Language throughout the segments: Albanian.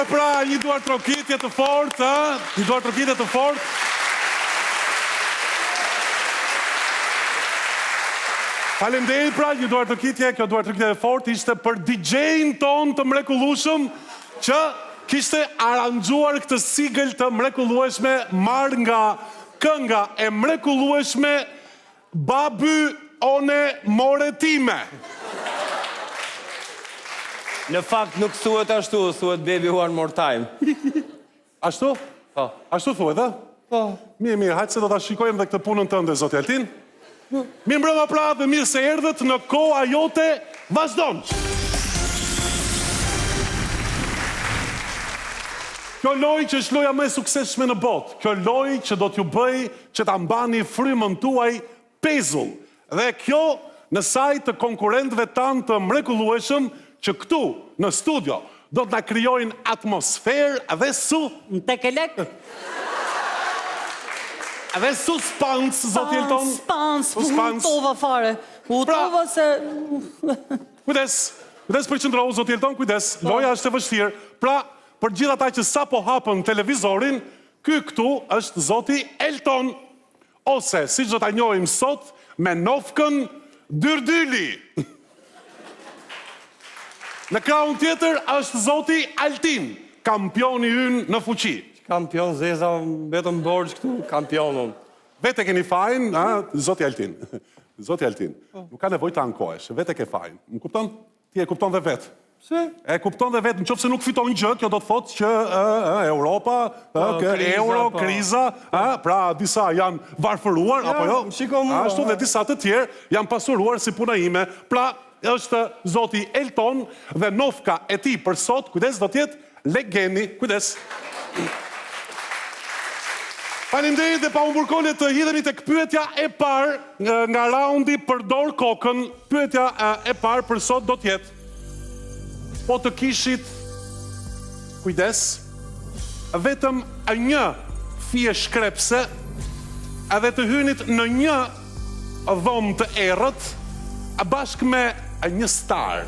pra, një duar trokitje të fort, një duar trokitje të fort. Faleminderit pra, një duar trokitje, kjo duar trokitje e fort ishte për DJ-n ton të mrekullueshëm që kishte aranxuar këtë sigël të mrekullueshme marrë nga kënga e mrekullueshme Baby One More Time. Në fakt nuk thuhet ashtu, thuhet Baby One More Time. Ashtu? Po. Ashtu thuhet, a? Po. Mirë, hajtë se do ta shikojmë dhe këtë punën tënde, zoti Altin. Mirë mbrëma pra dhe mirë se erdhët në koha jote vazhdon. Kjo lojë që është loja më e suksesshme në botë, kjo lojë që do t'ju bëj që ta mbani frymën tuaj pezull. Dhe kjo në sajt të konkurrentëve tanë të mrekullueshëm që këtu në studio do të na krijojnë atmosferë dhe Edhe suspans, zoti Elton. Suspans, utova fare. Utova se... Kujdes përqëndrohu, zoti Elton, kujdes. Loja është e vështirë. Pra, për gjithë ata që sa po hapën televizorin, ky këtu është zoti Elton. Ose, si që do ta njohim sot, me nofkën Dyrdyli. Në krahun tjetër është zoti Altin, kampioni ynë në fuqi. Kampion zeza, vetëm borç këtu, kampionun. Vete keni fajin, zoti Altin. Zoti Altin, nuk ka nevojë të ankohesh, vete ke fajin. Më kupton? Ti e kupton dhe vetë. Se? E kupton dhe vetë, në qoftë se nuk fiton gjë, kjo do të thotë që Europa, euro, kriza, pra disa janë varfëruar, apo jo? Ashtu dhe disa të tjerë janë pasuruar si puna ime. Pra, është zoti Elton dhe nofka e tij për sot, kujdes, do t'jetë Legeni, kujdes. Faleminderit dhe pa u mburkolle të hidhemi tek pyetja e parë nga raundi përdor kokën. Pyetja e parë për sot do t'jetë: po të kishit, kujdes, vetëm një fije shkrepse edhe të hynit në një dhomë të errët bashkë me një star,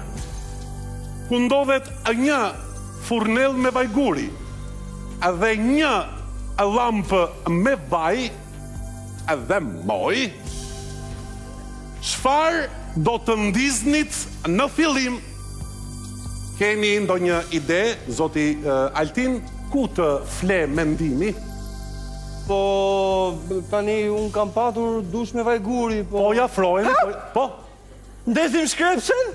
ku ndodhet një furnell me vajguri edhe një lampë me vaj edhe moj, çfarë do të ndiznit në fillim? Keni ndonjë ide, zoti Altin, ku të fle mendimi? Po, tani unë kam patur dush me vajguri, po... Po, ja frojnë, po? Ndesim shkrepsen?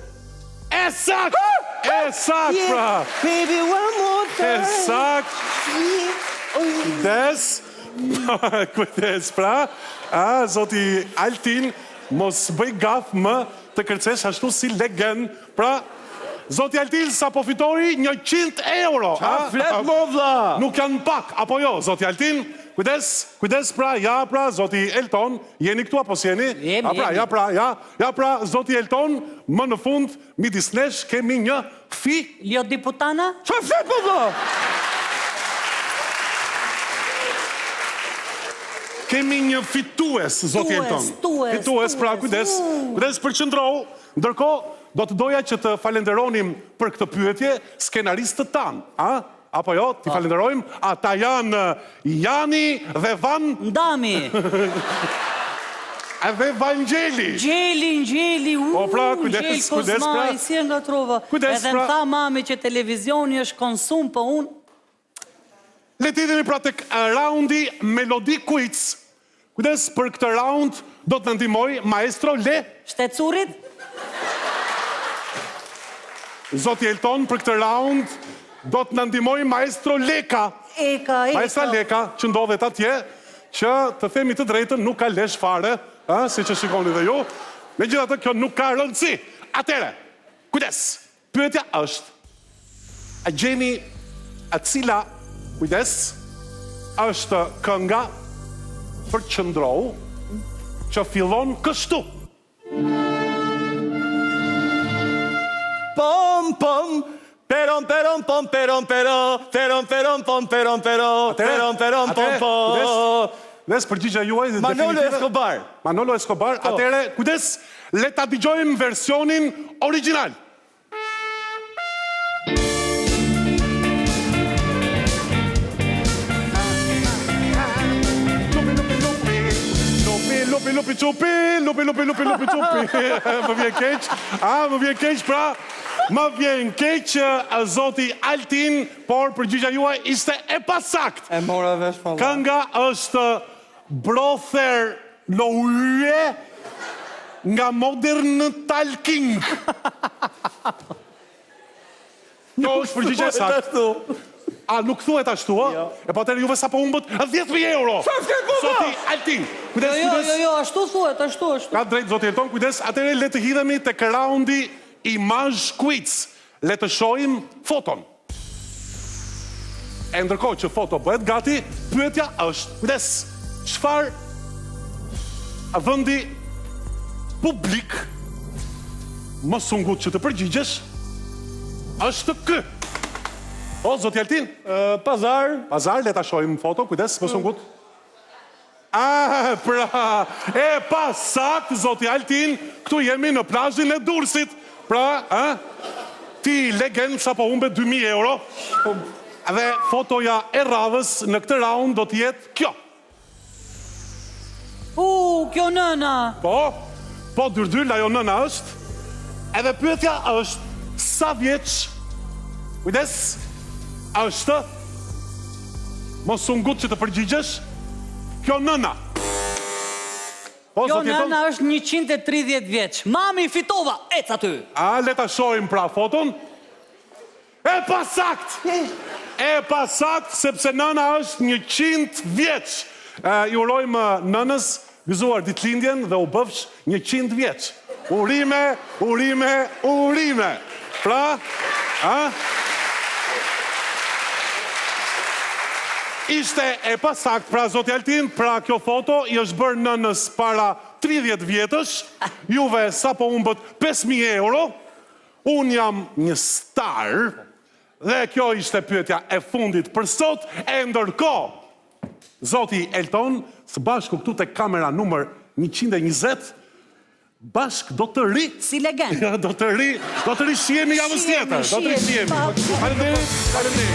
E sakt! E sakt, pra! Baby, one more time! E sakt! Kujdes! Kujdes, pra! Zoti Altin, mos bëj gaf më të kërcesh ashtu si legend, pra... Zoti Altin sa po fitoi 100 euro. Qa flet mo vlla? Nuk janë pak, apo jo, zoti Altin? Kujdes pra, ja pra, zoti Elton, jeni këtu apo s'jeni? Jemi. Ja pra, zoti Elton, më në fund, midis nesh kemi një fi. Ljo diputana? Qa flet mo vlla? Kemi një fitues, zoti Elton. Fitues, pra, kujdes përqëndrohu, ndërkohë, do të doja që të falenderonim për këtë pyetje skenaristë tanë, apo jo, ti falenderojmë, ata janë Jani dhe Van... Ndami! Edhe Vangjeli. Gjeli, Po pra, kujdes pra. Si e nga trova. Edhe më tha mami që televizioni është konsum, po unë... Le t'idhemi pra tek raundi Melodi Quiz. Kujdes, për këtë raund do të ndihmoj maestro Le... Shtetësurit? Zoti Elton, për këtë raund do të na ndihmoj maestro Leka. Maestra Leka, që ndodhet atje, që të themi të drejtën nuk ka lesh fare, si që shikoni dhe ju. Megjithatë, kjo nuk ka rëndësi. Atëre, kujdes. Pyetja është: a gjeni cila, kujdes, është kënga përqëndrohu që fillon kështu? Pom, pom, peron, peron, pom, peron, peron, peron, peron, pom, peron, peron, peron, peron, pom, pom. Kujdes, përgjigja juaj... Manolo Escobar. Manolo Escobar, atëre, kujdes, le ta dëgjojmë versionin original. lupi, qupi, lupi, qupi. Më vjen keq, më vjen keq, pra, më vjen keq zoti Altin, por përgjigja juaj ishte e pasakt. E mora vesh valla. Kënga është Brother Loue nga Modern Talking. Kjo është përgjigja e saktë. A, nuk thuhet ashtu, a? E po atëherë juve sa po humbët 10.000 euro. Zoti Altin. Kujdes. Jo, ashtu thuhet, ashtu. Ka drejt zoti Elton, kujdes. Atëherë le të hidhemi tek raundi Imazh Quiz. Le të shohim foton. E ndërkohë që foto bëhet gati, pyetja është, kujdes, çfarë vendi publik mos u ngut që të përgjigjesh është kë? O, zoti Altin? Pazar. Pazar, le ta shohim foto, kujdes, mos u ngut. Pra, e pa sakt, zoti Altin, këtu jemi në plazhin e Durrësit. Pra, ti legend sa po humbe 2.000 euro. Dhe fotoja e radhës në këtë raund do t'jetë kjo. Kjo nëna. Po, dyrdyl, ajo nëna është. Edhe pyetja është, sa vjeç, kujdes, është, mos u ngut që të përgjigjesh, kjo nëna. Kjo nëna është 130 vjeç. Mami, fitova, ec aty. Le ta shohim pra foton. E pa sakt, sepse nëna është 100 vjeç. I urojmë nënës gëzuar ditëlindjen dhe u bëfsh 100 vjeç. Urime. Pra, ishte e pasakt, pra zoti Altin, pra kjo foto i është bërë nënës para 30 vjetësh, juve sa po humbët 5.000 euro, unë jam një star, dhe kjo ishte pyetja e fundit për sot, e ndërkohë, zoti Elton, së bashku këtu te kamera numër 120, bashk do të ri... Si legend. Do të ri shjemi javës tjetër. Do të ri shjemi. Faleminderit.